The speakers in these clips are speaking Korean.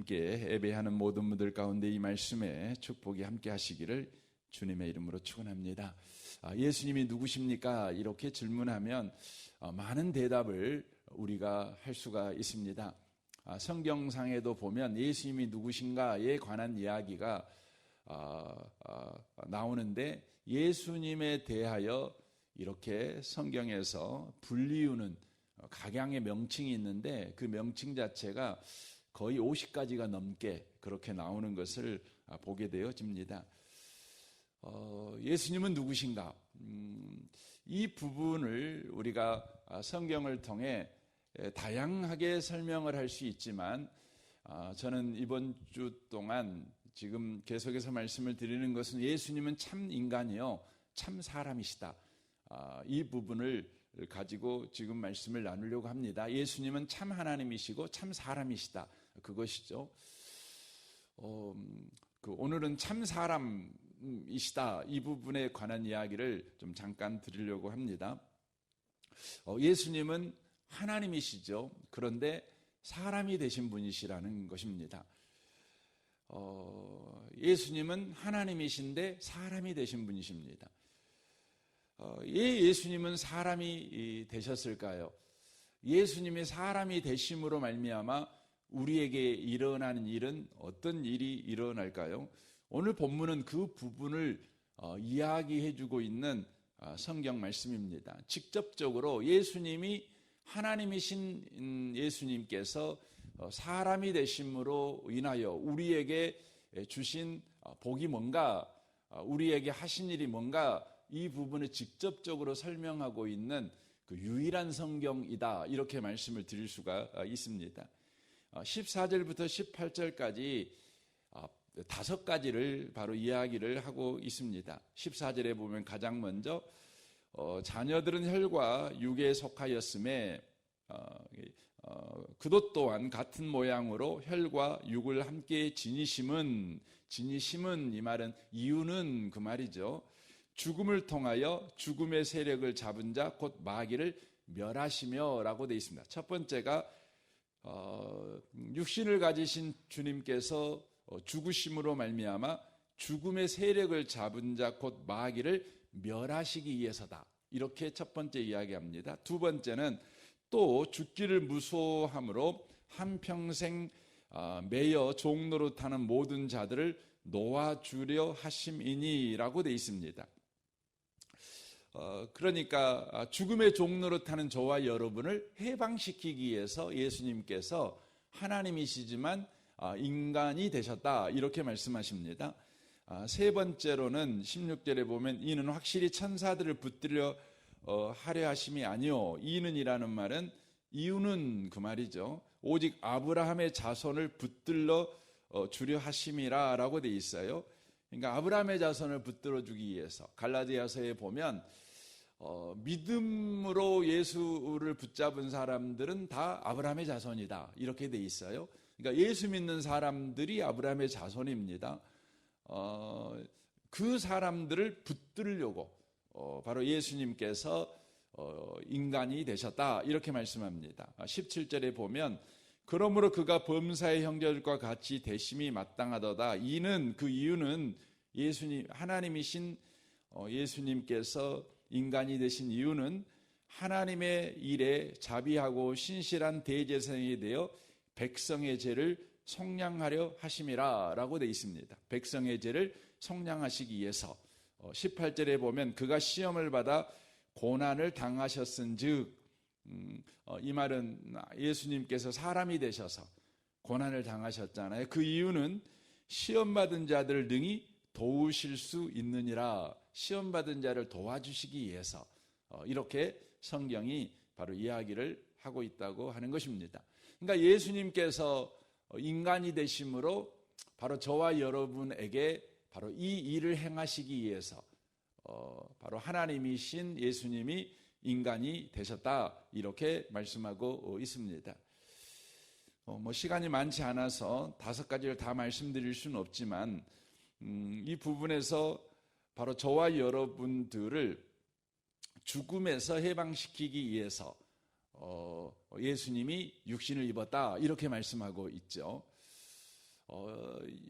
함께 예배하는 모든 분들 가운데 이 말씀에 축복이 함께 하시기를 주님의 이름으로 축원합니다. 예수님이 누구십니까? 이렇게 질문하면 많은 대답을 우리가 할 수가 있습니다. 성경상에도 보면 예수님이 누구신가에 관한 이야기가 나오는데 예수님에 대하여 이렇게 성경에서 불리우는 각양의 명칭이 있는데 그 명칭 자체가 거의 50가지가 넘게 그렇게 나오는 것을 보게 되어집니다. 예수님은 누구신가? 이 부분을 우리가 성경을 통해 다양하게 설명을 할 수 있지만 저는 이번 주 동안 지금 계속해서 말씀을 드리는 것은 예수님은 참 인간이요 참 사람이시다. 이 부분을 가지고 지금 말씀을 나누려고 합니다. 예수님은 참 하나님이시고 참 사람이시다. 그것이죠. 오늘은 참 사람이시다. 이 부분에 관한 이야기를 좀 잠깐 드리려고 합니다. 예수님은 하나님이시죠. 그런데 사람이 되신 분이시라는 것입니다. 예수님은 하나님이신데 사람이 되신 분이십니다. 왜 예수님은 사람이 되셨을까요? 예수님이 사람이 되심으로 말미암아 우리에게 일어나는 일은 어떤 일이 일어날까요? 오늘 본문은 그 부분을 이야기해 주고 있는 성경 말씀입니다. 직접적으로 예수님이 하나님이신 예수님께서 사람이 되심으로 인하여 우리에게 주신 복이 뭔가, 우리에게 하신 일이 뭔가, 이 부분을 직접적으로 설명하고 있는 그 유일한 성경이다. 이렇게 말씀을 드릴 수가 있습니다. 14절부터 18절까지 5가지를 바로 이야기를 하고 있습니다. 14절에 보면 가장 먼저 자녀들은 혈과 육에 속하였음에 그도 또한 같은 모양으로 혈과 육을 함께 지니심은 이 말은 이유는 그 말이죠. 죽음을 통하여 죽음의 세력을 잡은 자 곧 마귀를 멸하시며 라고 되어 있습니다. 첫 번째가 육신을 가지신 주님께서 죽으심으로 말미암아 죽음의 세력을 잡은 자 곧 마귀를 멸하시기 위해서다. 이렇게 첫 번째 이야기합니다. 두 번째는 또 죽기를 무서워함으로 한평생 매여 종노릇하는 모든 자들을 놓아주려 하심이니라고 되어 있습니다. 그러니까 죽음의 종노릇하는 저와 여러분을 해방시키기 위해서 예수님께서 하나님이시지만 인간이 되셨다 이렇게 말씀하십니다. 세 번째로는 16절에 보면 이는 확실히 천사들을 붙들려 하려 하심이 아니요 이는이라는 말은 이유는 그 말이죠. 오직 아브라함의 자손을 붙들러 주려 하심이라 라고 되어 있어요. 그러니까 아브라함의 자손을 붙들어 주기 위해서 갈라디아서에 보면 믿음으로 예수를 붙잡은 사람들은 다 아브라함의 자손이다 이렇게 돼 있어요. 그러니까 예수 믿는 사람들이 아브라함의 자손입니다. 그 사람들을 붙들려고 바로 예수님께서 인간이 되셨다 이렇게 말씀합니다. 17절에 보면 그러므로 그가 범사의 형제들과 같이 되심이 마땅하도다. 이는 그 이유는 예수님 하나님이신 예수님께서 인간이 되신 이유는 하나님의 일에 자비하고 신실한 대제사장이 되어 백성의 죄를 속량하려 하심이라 라고 되어 있습니다. 백성의 죄를 속량하시기 위해서 18절에 보면 그가 시험을 받아 고난을 당하셨은즉 이 말은 예수님께서 사람이 되셔서 고난을 당하셨잖아요. 그 이유는 시험받은 자들을 능히 도우실 수 있느니라. 시험받은 자를 도와주시기 위해서 이렇게 성경이 바로 이야기를 하고 있다고 하는 것입니다. 그러니까 예수님께서 인간이 되심으로 바로 저와 여러분에게 바로 이 일을 행하시기 위해서 바로 하나님이신 예수님이 인간이 되셨다 이렇게 말씀하고 있습니다. 시간이 많지 않아서 5가지를 다 말씀드릴 수는 없지만 이 부분에서 바로 저와 여러분들을 죽음에서 해방시키기 위해서 예수님이 육신을 입었다 이렇게 말씀하고 있죠.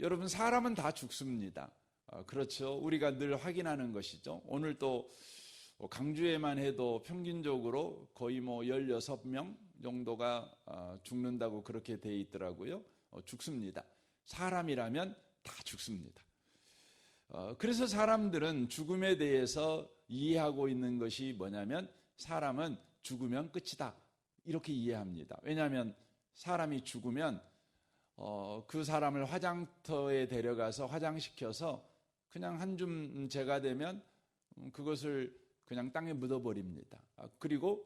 여러분, 사람은 다 죽습니다. 그렇죠. 우리가 늘 확인하는 것이죠. 오늘 또 강주에만 해도 평균적으로 거의 16명 정도가 죽는다고 그렇게 돼 있더라고요. 죽습니다. 사람이라면 다 죽습니다. 그래서 사람들은 죽음에 대해서 이해하고 있는 것이 뭐냐면 사람은 죽으면 끝이다, 이렇게 이해합니다. 왜냐하면 사람이 죽으면 그 사람을 화장터에 데려가서 화장시켜서 그냥 한 줌 재가 되면 그것을 그냥 땅에 묻어버립니다. 그리고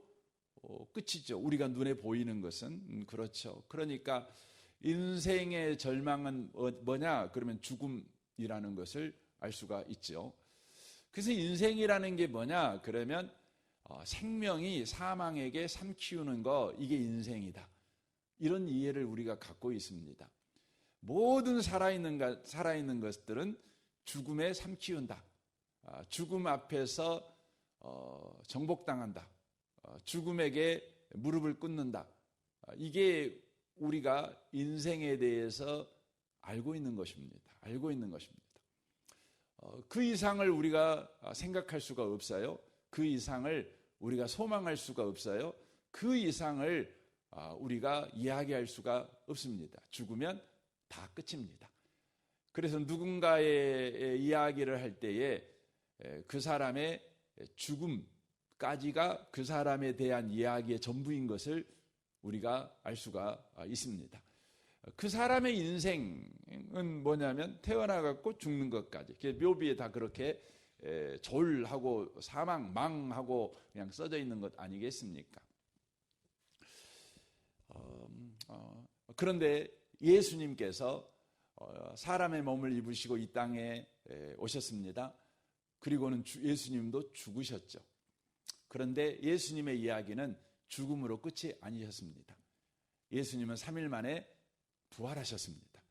끝이죠. 우리가 눈에 보이는 것은. 그렇죠. 그러니까 인생의 절망은 뭐냐? 그러면 죽음이라는 것을 알 수가 있죠. 그래서 인생이라는 게 뭐냐? 그러면 생명이 사망에게 삼키우는 거, 이게 인생이다, 이런 이해를 우리가 갖고 있습니다. 모든 살아있는 것들은 죽음에 삼키운다. 죽음 앞에서 정복당한다. 죽음에게 무릎을 꿇는다. 이게 우리가 인생에 대해서 알고 있는 것입니다. 알고 있는 것입니다. 그 이상을 우리가 생각할 수가 없어요. 그 이상을 우리가 소망할 수가 없어요. 그 이상을 우리가 이야기할 수가 없습니다. 죽으면 다 끝입니다. 그래서 누군가의 이야기를 할 때에 그 사람의 죽음까지가 그 사람에 대한 이야기의 전부인 것을 우리가 알 수가 있습니다. 그 사람의 인생은 뭐냐면 태어나갖고 죽는 것까지. 묘비에 다 그렇게 졸하고 사망, 망하고 그냥 써져 있는 것 아니겠습니까? 그런데 예수님께서 사람의 몸을 입으시고 이 땅에 오셨습니다. 그리고는 예수님도 죽으셨죠. 그런데 예수님의 이야기는 죽음으로 끝이 아니셨습니다. 예수님은 3일 만에 부활하셨습니다.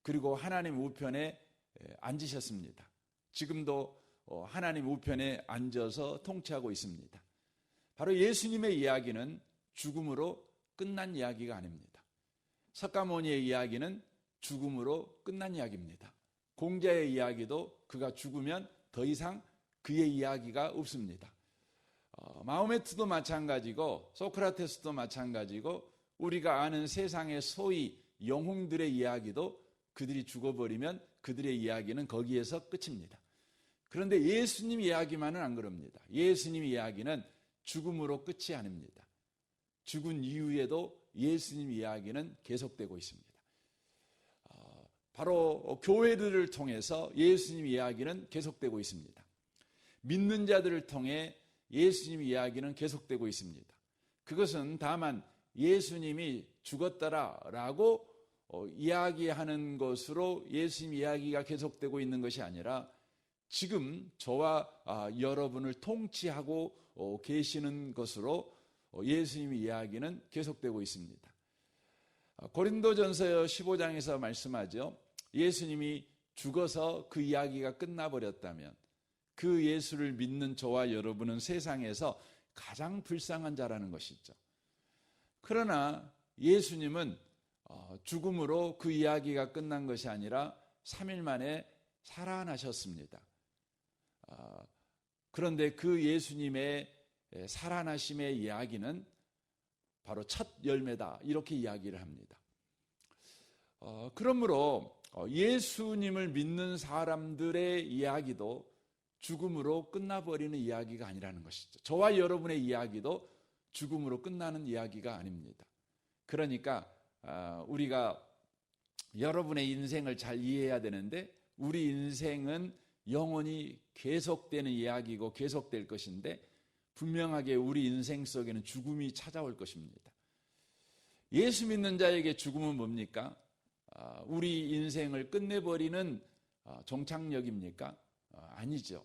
그리고 하나님 우편에 앉으셨습니다. 지금도 하나님 우편에 앉아서 통치하고 있습니다. 바로 예수님의 이야기는 죽음으로 끝난 이야기가 아닙니다. 석가모니의 이야기는 죽음으로 끝난 이야기입니다. 공자의 이야기도 그가 죽으면 더 이상 그의 이야기가 없습니다. 마호메트도 마찬가지고 소크라테스도 마찬가지고 우리가 아는 세상의 소위 영웅들의 이야기도 그들이 죽어버리면 그들의 이야기는 거기에서 끝입니다. 그런데 예수님 이야기만은 안 그럽니다. 예수님 이야기는 죽음으로 끝이 아닙니다. 죽은 이후에도 예수님 이야기는 계속되고 있습니다. 바로 교회들을 통해서 예수님 이야기는 계속되고 있습니다. 믿는 자들을 통해 예수님 이야기는 계속되고 있습니다. 그것은 다만 예수님이 죽었다라고 이야기하는 것으로 예수님 이야기가 계속되고 있는 것이 아니라 지금 저와 여러분을 통치하고 계시는 것으로 예수님 이야기는 계속되고 있습니다. 고린도전서 15장에서 말씀하죠. 예수님이 죽어서 그 이야기가 끝나버렸다면 그 예수를 믿는 저와 여러분은 세상에서 가장 불쌍한 자라는 것이죠. 그러나 예수님은 죽음으로 그 이야기가 끝난 것이 아니라 3일 만에 살아나셨습니다. 그런데 그 예수님의 살아나심의 이야기는 바로 첫 열매다, 이렇게 이야기를 합니다. 그러므로 예수님을 믿는 사람들의 이야기도 죽음으로 끝나버리는 이야기가 아니라는 것이죠. 저와 여러분의 이야기도 죽음으로 끝나는 이야기가 아닙니다. 그러니까 우리가 여러분의 인생을 잘 이해해야 되는데 우리 인생은 영원히 계속되는 이야기고 계속될 것인데 분명하게 우리 인생 속에는 죽음이 찾아올 것입니다. 예수 믿는 자에게 죽음은 뭡니까? 우리 인생을 끝내버리는 종착역입니까? 아니죠.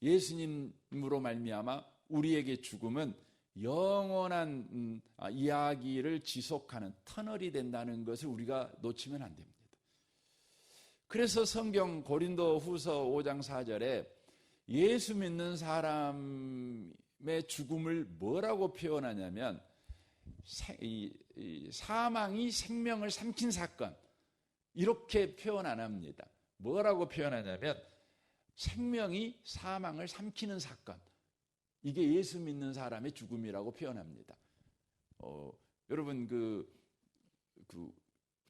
예수님으로 말미암아 우리에게 죽음은 영원한 이야기를 지속하는 터널이 된다는 것을 우리가 놓치면 안 됩니다. 그래서 성경 고린도 후서 5장 4절에 예수 믿는 사람의 죽음을 뭐라고 표현하냐면 사망이 생명을 삼킨 사건, 이렇게 표현 안 합니다. 뭐라고 표현하냐면 생명이 사망을 삼키는 사건. 이게 예수 믿는 사람의 죽음이라고 표현합니다. 여러분 그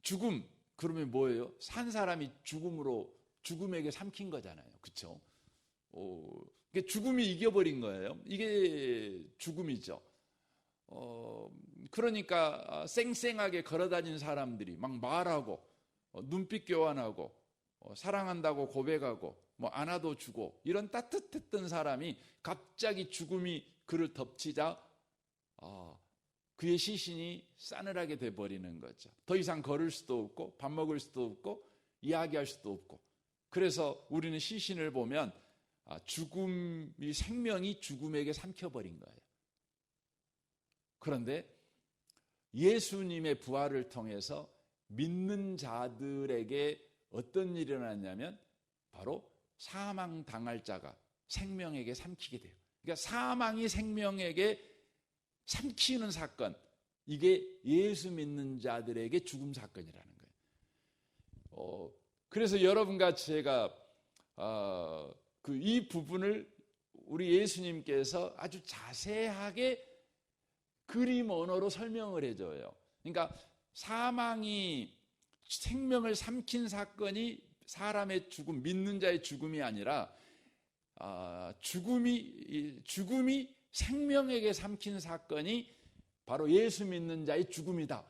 죽음 그러면 뭐예요? 산 사람이 죽음에게 삼킨 거잖아요. 그렇죠? 죽음이 이겨버린 거예요. 이게 죽음이죠. 그러니까 쌩쌩하게 걸어다니는 사람들이 막 말하고 눈빛 교환하고 사랑한다고 고백하고 뭐 안아도 주고 이런 따뜻했던 사람이 갑자기 죽음이 그를 덮치자 그의 시신이 싸늘하게 돼버리는 거죠. 더 이상 걸을 수도 없고 밥 먹을 수도 없고 이야기할 수도 없고. 그래서 우리는 시신을 보면 생명이 죽음에게 삼켜버린 거예요. 그런데 예수님의 부활을 통해서 믿는 자들에게 어떤 일이 일어났냐면 바로 사망당할 자가 생명에게 삼키게 돼요. 그러니까 사망이 생명에게 삼키는 사건, 이게 예수 믿는 자들에게 죽음 사건이라는 거예요. 그래서 여러분과 제가 이 부분을 우리 예수님께서 아주 자세하게 그림 언어로 설명을 해줘요. 그러니까 사망이 생명을 삼킨 사건이 사람의 죽음, 믿는 자의 죽음이 아니라 죽음이 생명에게 삼킨 사건이 바로 예수 믿는 자의 죽음이다.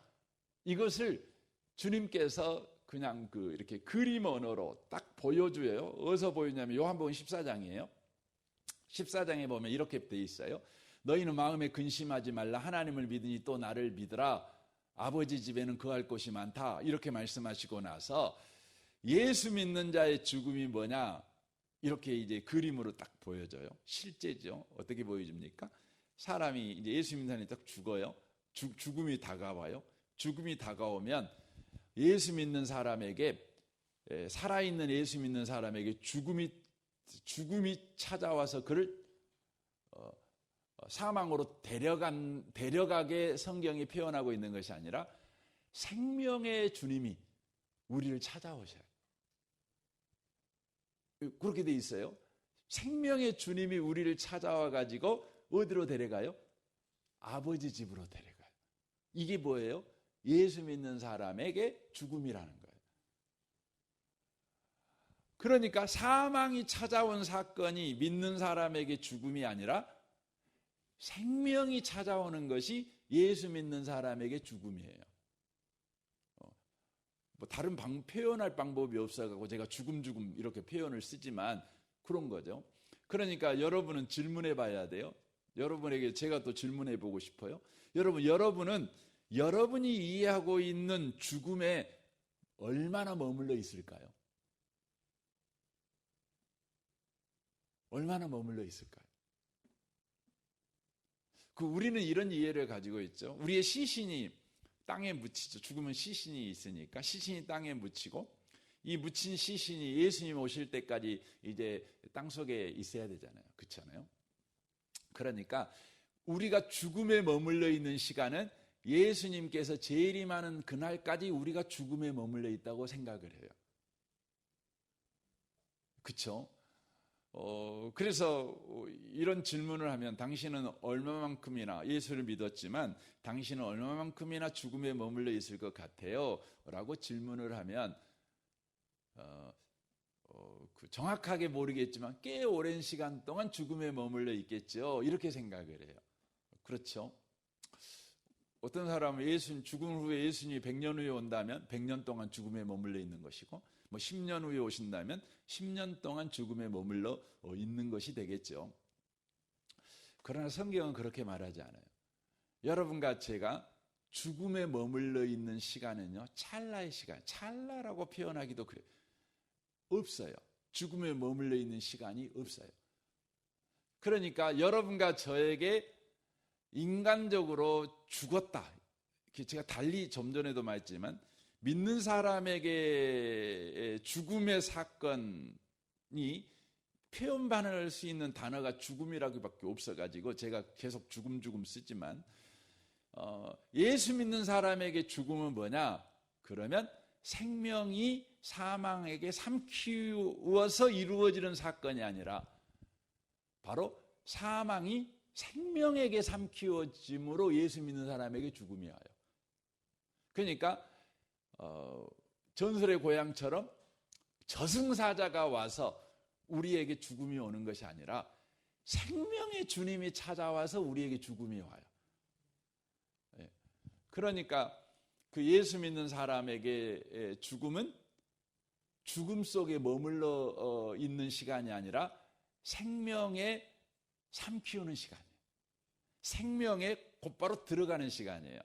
이것을 주님께서 그냥 이렇게 그림 언어로 딱 보여줘요. 어디서 보이냐면 요한복음 14장이에요. 14장에 보면 이렇게 돼 있어요. 너희는 마음에 근심하지 말라. 하나님을 믿으니 또 나를 믿으라. 아버지 집에는 거할 곳이 많다. 이렇게 말씀하시고 나서 예수 믿는 자의 죽음이 뭐냐? 이렇게 이제 그림으로 딱 보여져요. 실제죠. 어떻게 보여줍니까? 사람이 이제 예수 믿는 사람이 딱 죽어요. 죽음이 다가와요. 죽음이 다가오면 예수 믿는 사람에게, 살아있는 예수 믿는 사람에게 죽음이 찾아와서 그를 사망으로 데려가게 성경이 표현하고 있는 것이 아니라 생명의 주님이 우리를 찾아오셔요. 그렇게 돼 있어요. 생명의 주님이 우리를 찾아와 가지고 어디로 데려가요? 아버지 집으로 데려가요. 이게 뭐예요? 예수 믿는 사람에게 죽음이라는 거예요. 그러니까 사망이 찾아온 사건이 믿는 사람에게 죽음이 아니라 생명이 찾아오는 것이 예수 믿는 사람에게 죽음이에요. 뭐 다른 표현할 방법이 없어가지고 제가 죽음 이렇게 표현을 쓰지만 그런 거죠. 그러니까 여러분은 질문해 봐야 돼요. 여러분에게 제가 또 질문해 보고 싶어요. 여러분은 여러분이 이해하고 있는 죽음에 얼마나 머물러 있을까요? 얼마나 머물러 있을까요? 우리는 이런 이해를 가지고 있죠. 우리의 시신이 땅에 묻히죠. 죽으면 시신이 있으니까 시신이 땅에 묻히고 이 묻힌 시신이 예수님 오실 때까지 이제 땅속에 있어야 되잖아요. 그렇잖아요. 그러니까 우리가 죽음에 머물러 있는 시간은 예수님께서 재림하는 그날까지 우리가 죽음에 머물러 있다고 생각을 해요. 그렇죠? 그래서 이런 질문을 하면 당신은 얼마만큼이나 예수를 믿었지만 당신은 얼마만큼이나 죽음에 머물러 있을 것 같아요? 라고 질문을 하면 정확하게 모르겠지만 꽤 오랜 시간 동안 죽음에 머물러 있겠죠. 이렇게 생각을 해요. 그렇죠? 어떤 사람은 죽음 후에 예수님이 100년 후에 온다면 100년 동안 죽음에 머물러 있는 것이고 뭐 10년 후에 오신다면 10년 동안 죽음에 머물러 있는 것이 되겠죠. 그러나 성경은 그렇게 말하지 않아요. 여러분과 제가 죽음에 머물러 있는 시간은요, 찰나의 시간, 찰나라고 표현하기도 그래요. 없어요. 죽음에 머물러 있는 시간이 없어요. 그러니까 여러분과 저에게 인간적으로 죽었다. 제가 달리 좀 전에도 말했지만 믿는 사람에게 죽음의 사건이 표현받을 수 있는 단어가 죽음이라고밖에 없어가지고 제가 계속 죽음 쓰지만 예수 믿는 사람에게 죽음은 뭐냐? 그러면 생명이 사망에게 삼키워서 이루어지는 사건이 아니라 바로 사망이 생명에게 삼키워짐으로 예수 믿는 사람에게 죽음이 와요. 그러니까 전설의 고향처럼 저승사자가 와서 우리에게 죽음이 오는 것이 아니라 생명의 주님이 찾아와서 우리에게 죽음이 와요. 그러니까 그 예수 믿는 사람에게 죽음은 죽음 속에 머물러 있는 시간이 아니라 생명에 삼키우는 시간이에요. 생명에 곧바로 들어가는 시간이에요.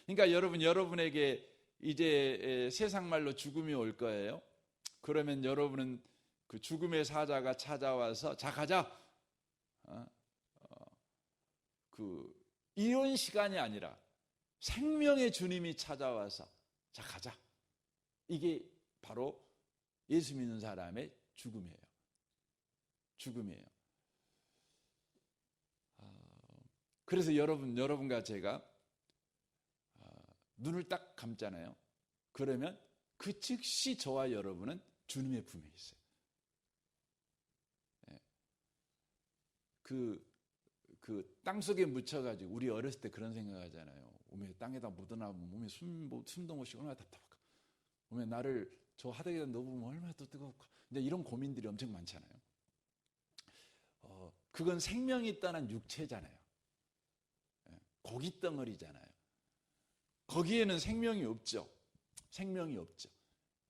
그러니까 여러분에게 이제 세상 말로 죽음이 올 거예요. 그러면 여러분은 그 죽음의 사자가 찾아와서 자 가자. 이런 시간이 아니라 생명의 주님이 찾아와서 자 가자. 이게 바로 예수 믿는 사람의 죽음이에요. 죽음이에요. 그래서 여러분과 제가 눈을 딱 감잖아요. 그러면 그 즉시 저와 여러분은 주님의 품에 있어요. 그 땅속에 묻혀가지고 우리 어렸을 때 그런 생각하잖아요. 오메 땅에다 묻어나면 몸에 숨도 못 쉬고 얼마나 답답할까. 오메 나를 저 하덕에다 넣어보면 얼마나 더 뜨거울까. 근데 이런 고민들이 엄청 많잖아요. 그건 생명이 떠난 육체잖아요. 고기 덩어리잖아요. 거기에는 생명이 없죠. 생명이 없죠.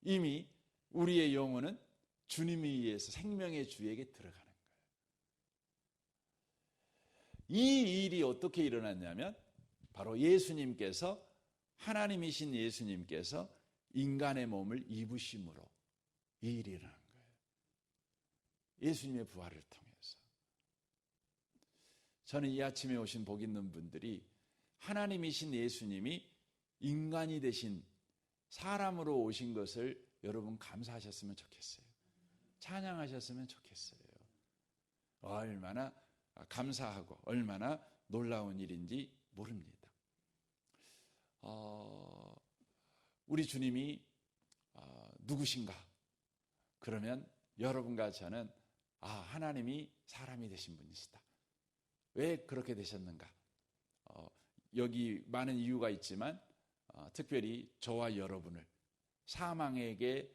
이미 우리의 영혼은 주님에 의해서 생명의 주에게 들어가는 거예요. 이 일이 어떻게 일어났냐면 바로 예수님께서, 하나님이신 예수님께서 인간의 몸을 입으심으로 이 일이 일어난 거예요. 예수님의 부활을 통해서. 저는 이 아침에 오신 복 있는 분들이 하나님이신 예수님이 인간이 되신 사람으로 오신 것을 여러분 감사하셨으면 좋겠어요. 찬양하셨으면 좋겠어요. 얼마나 감사하고 얼마나 놀라운 일인지 모릅니다. 우리 주님이 누구신가? 그러면 여러분과 저는 하나님이 사람이 되신 분이시다. 왜 그렇게 되셨는가? 여기 많은 이유가 있지만 특별히 저와 여러분을 사망에게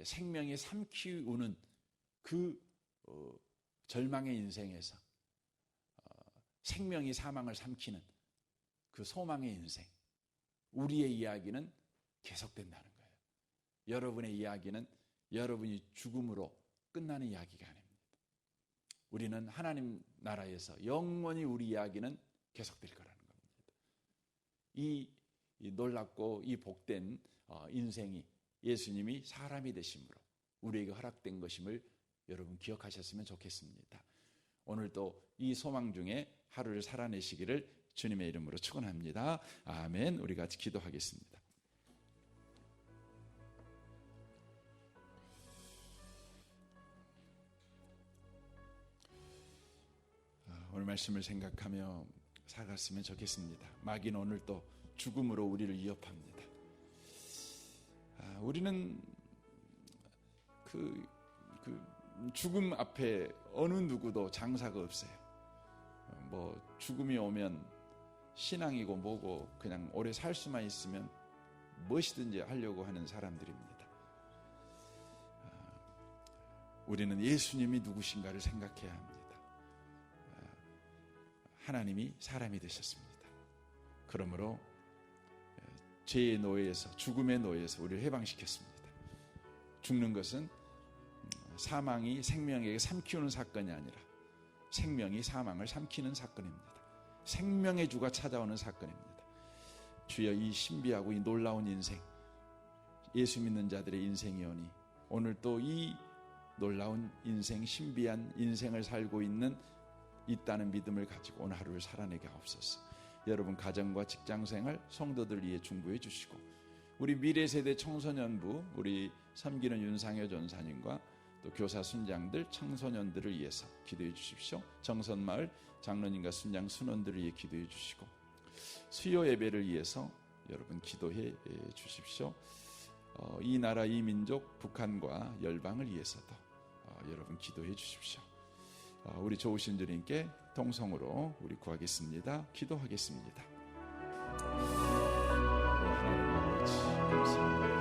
생명이 삼키우는 그 절망의 인생에서 생명이 사망을 삼키는 그 소망의 인생, 우리의 이야기는 계속된다는 거예요. 여러분의 이야기는 여러분이 죽음으로 끝나는 이야기가 아닙니다. 우리는 하나님 나라에서 영원히 우리 이야기는 계속될 거라는 겁니다. 이 놀랍고 이 복된 인생이 예수님이 사람이 되심으로 우리에게 허락된 것임을 여러분 기억하셨으면 좋겠습니다. 오늘도 이 소망 중에 하루를 살아내시기를 주님의 이름으로 축원합니다. 아멘. 우리 같이 기도하겠습니다. 오늘 말씀을 생각하며 살았으면 좋겠습니다. 마귀는 오늘 또 죽음으로 우리를 위협합니다. 우리는 그 죽음 앞에 어느 누구도 장사가 없어요. 뭐 죽음이 오면 신앙이고 뭐고 그냥 오래 살 수만 있으면 무엇이든지 하려고 하는 사람들입니다. 우리는 예수님이 누구신가를 생각해야 합니다. 하나님이 사람이 되셨습니다. 그러므로 죄의 노예에서, 죽음의 노예에서 우리를 해방시켰습니다. 죽는 것은 사망이 생명에게 삼키우는 사건이 아니라 생명이 사망을 삼키는 사건입니다. 생명의 주가 찾아오는 사건입니다. 주여, 이 신비하고 이 놀라운 인생, 예수 믿는 자들의 인생이오니 오늘 또 이 놀라운 인생, 신비한 인생을 살고 있다는 믿음을 가지고 오늘 하루를 살아내게 하옵소서. 여러분 가정과 직장생활, 성도들 위해 중보해 주시고, 우리 미래세대 청소년부, 우리 섬기는 윤상효 전사님과 또 교사 순장들, 청소년들을 위해서 기도해 주십시오. 정선마을 장로님과 순장 순원들을 위해 기도해 주시고, 수요 예배를 위해서 여러분 기도해 주십시오. 이 나라 이 민족 북한과 열방을 위해서도 여러분 기도해 주십시오. 우리 좋으신 주님께 통성으로 우리 구하겠습니다. 기도하겠습니다. 하나님 아버지 감사합니다.